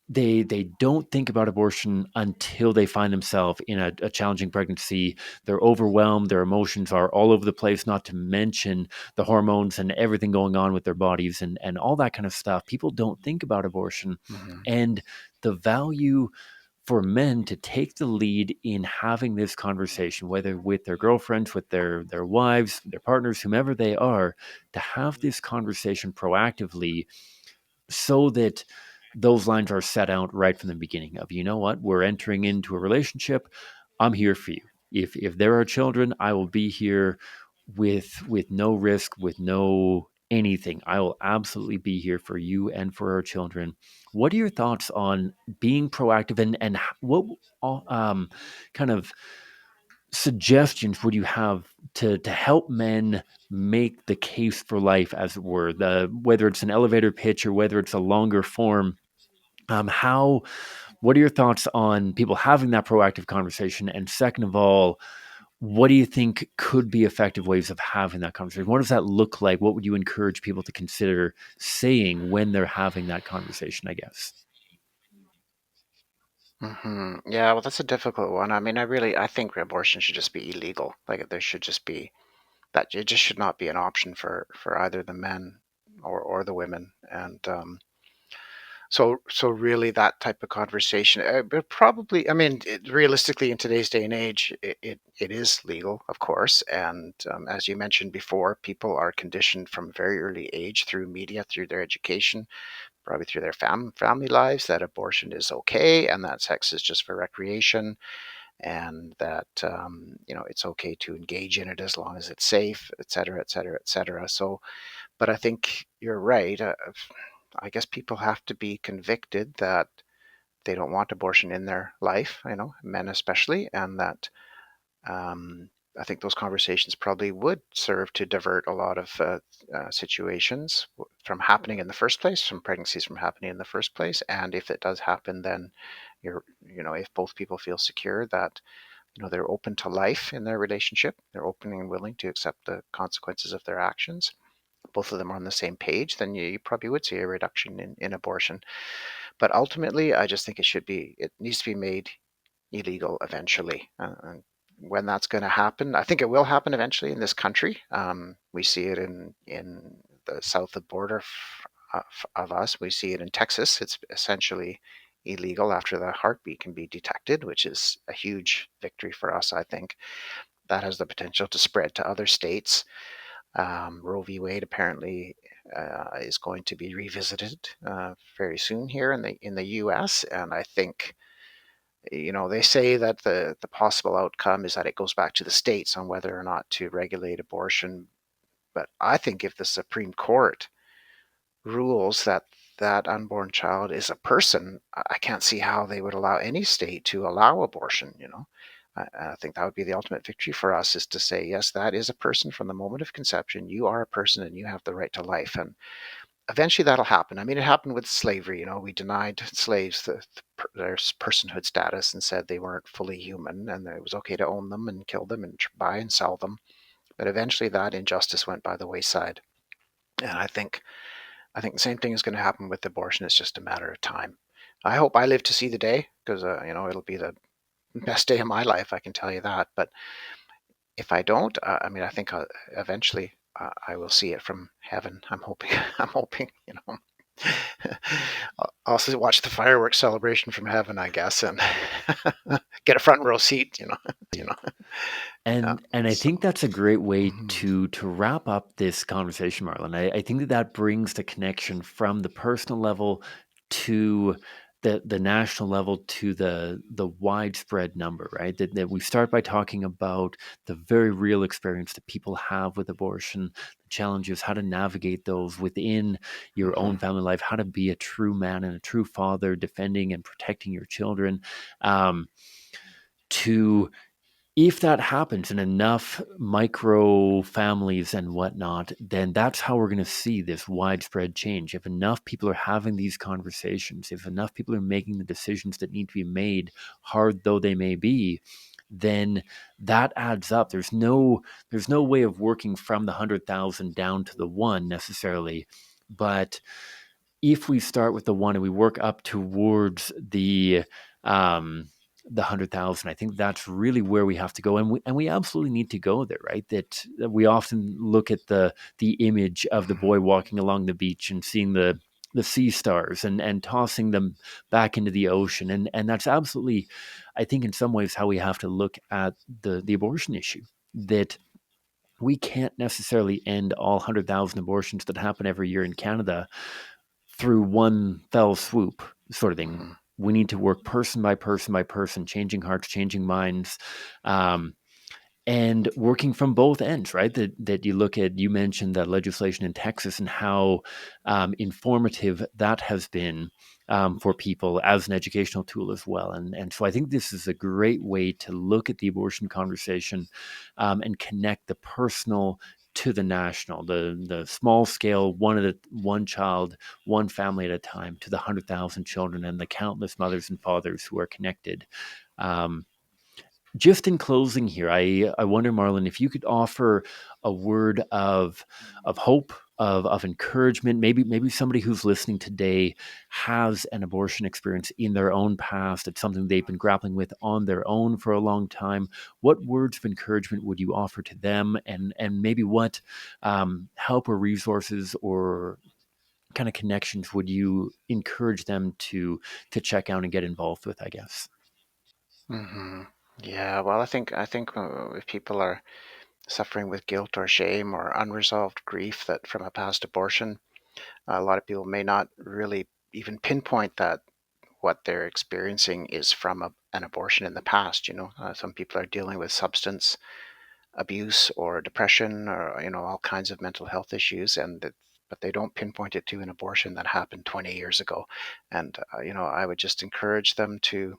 they don't think about abortion until they find themselves in a challenging pregnancy. They're overwhelmed. Their emotions are all over the place, not to mention the hormones and everything going on with their bodies and all that kind of stuff. People don't think about abortion. Hmm. And the value for men to take the lead in having this conversation, whether with their girlfriends, with their wives, their partners, whomever they are, to have this conversation proactively so that those lines are set out right from the beginning of, you know what, we're entering into a relationship. I'm here for you. If there are children, I will be here with no risk, with no anything. I will absolutely be here for you and for our children. What are your thoughts on being proactive, and what kind of suggestions would you have to help men make the case for life, as it were, whether it's an elevator pitch or whether it's a longer form? How What are your thoughts on people having that proactive conversation? And second of all, what do you think could be effective ways of having that conversation? What does that look like? What would you encourage people to consider saying when they're having that conversation, I guess? Yeah, well, that's a difficult one. I mean, I think abortion should just be illegal. Like there should just be that. It just should not be an option for either the men or the women. And so really that type of conversation, but probably, I mean, realistically in today's day and age, it is legal, of course. And as you mentioned before, people are conditioned from a very early age through media, through their education, probably through their family lives, that abortion is okay and that sex is just for recreation, and that it's okay to engage in it as long as it's safe, et cetera, et cetera, et cetera. So, but I think you're right. I guess people have to be convicted that they don't want abortion in their life, men especially, and that um, I think those conversations probably would serve to divert a lot of situations from happening in the first place, from pregnancies from happening in the first place. And if it does happen, then if both people feel secure that, they're open to life in their relationship, they're open and willing to accept the consequences of their actions, both of them are on the same page, then you probably would see a reduction in abortion. But ultimately, I just think it needs to be made illegal eventually. And when that's going to happen, I think it will happen eventually in this country. We see it in the south of border of us. We see it in Texas. It's essentially illegal after the heartbeat can be detected, which is a huge victory for us, I think. That has the potential to spread to other states. Roe v. Wade apparently is going to be revisited very soon here in the U.S. And I think, they say that the possible outcome is that it goes back to the states on whether or not to regulate abortion. But I think if the Supreme Court rules that that unborn child is a person, I can't see how they would allow any state to allow abortion. I think that would be the ultimate victory for us, is to say, yes, that is a person from the moment of conception. You are a person and you have the right to life. And eventually that'll happen. I mean, it happened with slavery. We denied slaves their personhood status and said they weren't fully human and that it was okay to own them and kill them and buy and sell them. But eventually that injustice went by the wayside. And I think the same thing is going to happen with abortion. It's just a matter of time. I hope I live to see the day, because it'll be the best day of my life, I can tell you that. But if I don't, I mean, I think eventually I will see it from heaven. I'm hoping. I'm hoping. I'll also watch the fireworks celebration from heaven, I guess, and get a front row seat. You know. Yeah. And I So. think that's a great way Mhm. to wrap up this conversation, Marlon. I think that brings the connection from the personal level to the national level to the widespread number, right? That we start by talking about the very real experience that people have with abortion, the challenges, how to navigate those within your own Mhm. family life, how to be a true man and a true father, defending and protecting your children. Um, to If that happens in enough micro families and whatnot, then that's how we're going to see this widespread change. If enough people are having these conversations, if enough people are making the decisions that need to be made, hard though they may be, then that adds up. There's no way of working from the 100,000 down to the one necessarily, but if we start with the one and we work up towards um, the 100,000, I think that's really where we have to go, and we absolutely need to go there, right? That we often look at the image of the Mhm. boy walking along the beach and seeing the sea stars and tossing them back into the ocean, and that's absolutely, I think, in some ways how we have to look at the abortion issue. That we can't necessarily end all 100,000 abortions that happen every year in Canada through one fell swoop, sort of thing. Mhm. We need to work person by person by person, changing hearts, changing minds, um, and working from both ends, right? That you look at, you mentioned that legislation in Texas and how informative that has been for people as an educational tool as well. And so I think this is a great way to look at the abortion conversation and connect the personal to the national, the small scale, one child, one family at a time, to the 100,000 children and the countless mothers and fathers who are connected. Um, just in closing here, I wonder, Marlon, if you could offer a word of hope, of encouragement. Maybe somebody who's listening today has an abortion experience in their own past. It's something they've been grappling with on their own for a long time. What words of encouragement would you offer to them, and maybe what help or resources or kind of connections would you encourage them to check out and get involved with, I guess? Hmm. Yeah, well, I think if people are suffering with guilt or shame or unresolved grief that from a past abortion, a lot of people may not really even pinpoint that what they're experiencing is from an abortion in the past. Some people are dealing with substance abuse or depression or all kinds of mental health issues, but they don't pinpoint it to an abortion that happened 20 years ago. And I would just encourage them to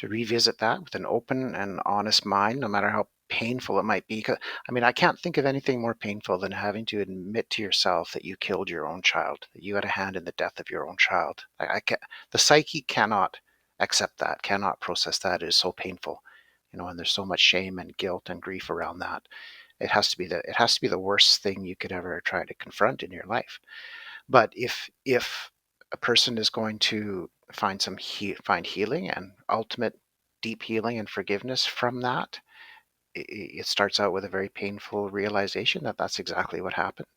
revisit that with an open and honest mind, no matter how painful it might be. 'Cause, I mean, I can't think of anything more painful than having to admit to yourself that you killed your own child, that you had a hand in the death of your own child. The psyche cannot accept that, cannot process that. It is so painful, and there's so much shame and guilt and grief around that. It has to be the worst thing you could ever try to confront in your life. But if a person is going to find healing and ultimate deep healing and forgiveness from that, it starts out with a very painful realization that that's exactly what happened.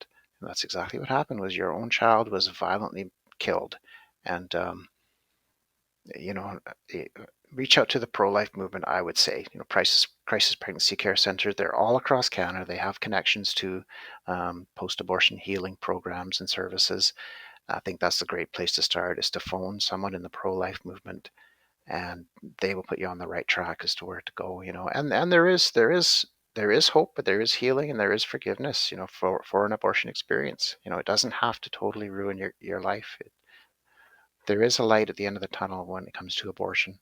And that's exactly what happened was your own child was violently killed. And you know, eh, reach out to the pro-life movement. I would say, crisis pregnancy care centers. They're all across Canada. They have connections to post-abortion healing programs and services. I think that's a great place to start, is to phone someone in the pro-life movement, and they will put you on the right track as to where to go. And there is hope, but there is healing and there is forgiveness. For an abortion experience. It doesn't have to totally ruin your life. There is a light at the end of the tunnel when it comes to abortion.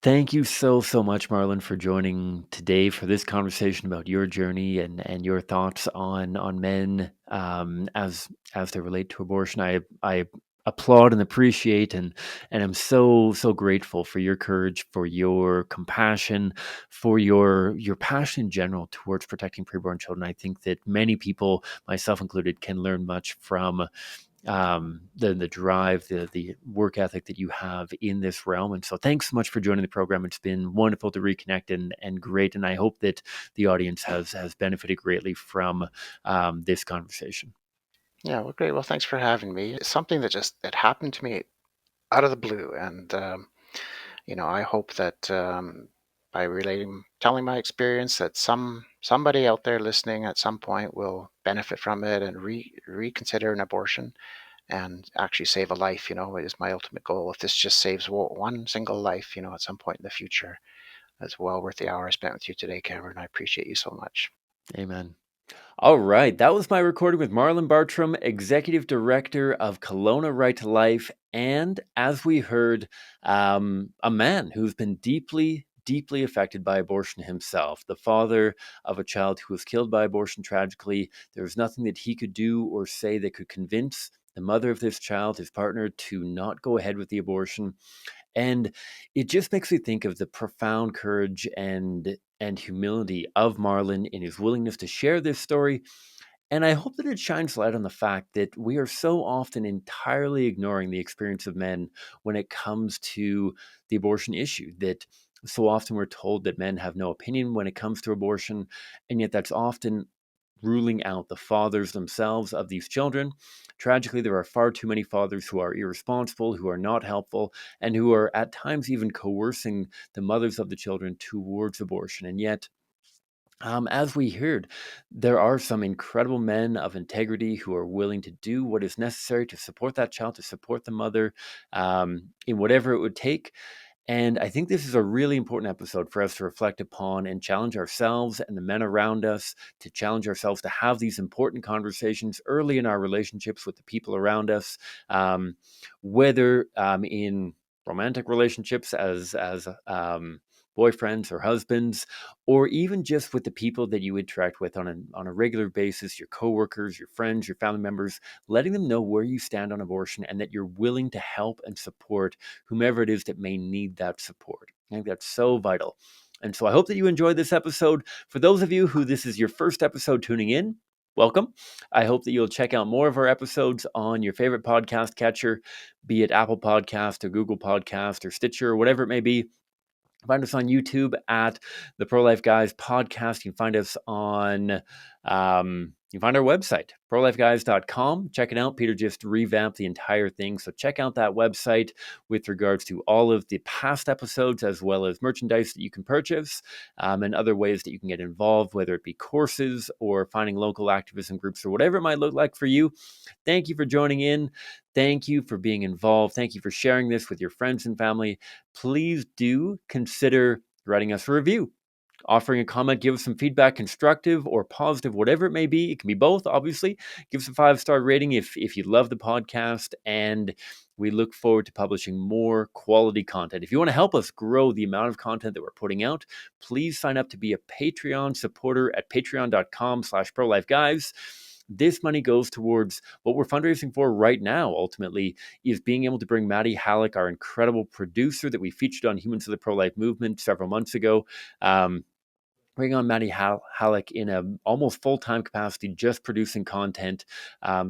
Thank you so much, Marlon, for joining today for this conversation about your journey and your thoughts on men as they relate to abortion. I applaud and appreciate and I'm so grateful for your courage, for your compassion, for your passion in general towards protecting preborn children. I think that many people, myself included, can learn much from the drive, the work ethic that you have in this realm. And so thanks so much for joining the program. It's been wonderful to reconnect and great. And I hope that the audience has benefited greatly from this conversation. Yeah, well, great. Well, thanks for having me. It's something that happened to me out of the blue, and I hope that by telling my experience, that somebody out there listening at some point will benefit from it and reconsider an abortion and actually save a life. Is my ultimate goal. If this just saves one single life, at some point in the future, it's well worth the hour I spent with you today, Cameron. I appreciate you so much. Amen. All right. That was my recording with Marlon Bartram, Executive Director of Kelowna Right to Life. And as we heard, a man who's been deeply affected by abortion himself, the father of a child who was killed by abortion tragically. There was nothing that he could do or say that could convince the mother of this child, his partner, to not go ahead with the abortion. And it just makes me think of the profound courage and humility of Marlon in his willingness to share this story. And I hope that it shines light on the fact that we are so often entirely ignoring the experience of men when it comes to the abortion issue. That so often we're told that men have no opinion when it comes to abortion, and yet that's often ruling out the fathers themselves of these children. Tragically, there are far too many fathers who are irresponsible, who are not helpful, and who are at times even coercing the mothers of the children towards abortion. And yet, as we heard, there are some incredible men of integrity who are willing to do what is necessary to support that child, to support the mother in whatever it would take. And I think this is a really important episode for us to reflect upon and challenge ourselves and the men around us, to challenge ourselves to have these important conversations early in our relationships with the people around us, whether in romantic relationships as boyfriends or husbands, or even just with the people that you interact with on a regular basis, your coworkers, your friends, your family members, letting them know where you stand on abortion and that you're willing to help and support whomever it is that may need that support. I think that's so vital. And so I hope that you enjoyed this episode. For those of you who this is your first episode tuning in, welcome. I hope that you'll check out more of our episodes on your favorite podcast catcher, be it Apple Podcast or Google Podcast or Stitcher or whatever it may be. Find us on YouTube at the Pro-Life Guys podcast. You can find us on, you can find our website, prolifeguys.com. Check it out. Peter just revamped the entire thing. So check out that website with regards to all of the past episodes, as well as merchandise that you can purchase, and other ways that you can get involved, whether it be courses or finding local activism groups or whatever it might look like for you. Thank you for joining in. Thank you for being involved. Thank you for sharing this with your friends and family. Please do consider writing us a review, offering a comment, give us some feedback, constructive or positive, whatever it may be. It can be both, obviously. Give us a 5-star rating if you love the podcast, and we look forward to publishing more quality content. If you want to help us grow the amount of content that we're putting out, please sign up to be a Patreon supporter at patreon.com/prolifeguys. This money goes towards what we're fundraising for right now, ultimately, is being able to bring Maddie Halleck, our incredible producer that we featured on Humans of the Pro-Life Movement several months ago, bring on Maddie Halleck in a almost full-time capacity, just producing content,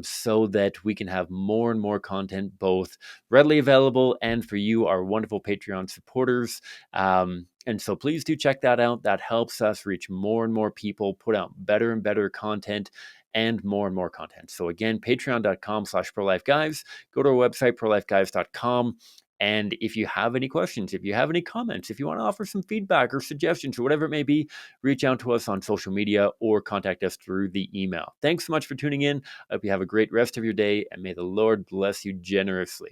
so that we can have more and more content both readily available and for you, our wonderful Patreon supporters. And so please do check that out. That helps us reach more and more people, put out better and better content, and more content. So again, patreon.com/prolifeguys. Go to our website, prolifeguys.com. And if you have any questions, if you have any comments, if you want to offer some feedback or suggestions or whatever it may be, reach out to us on social media or contact us through the email. Thanks so much for tuning in. I hope you have a great rest of your day, and may the Lord bless you generously.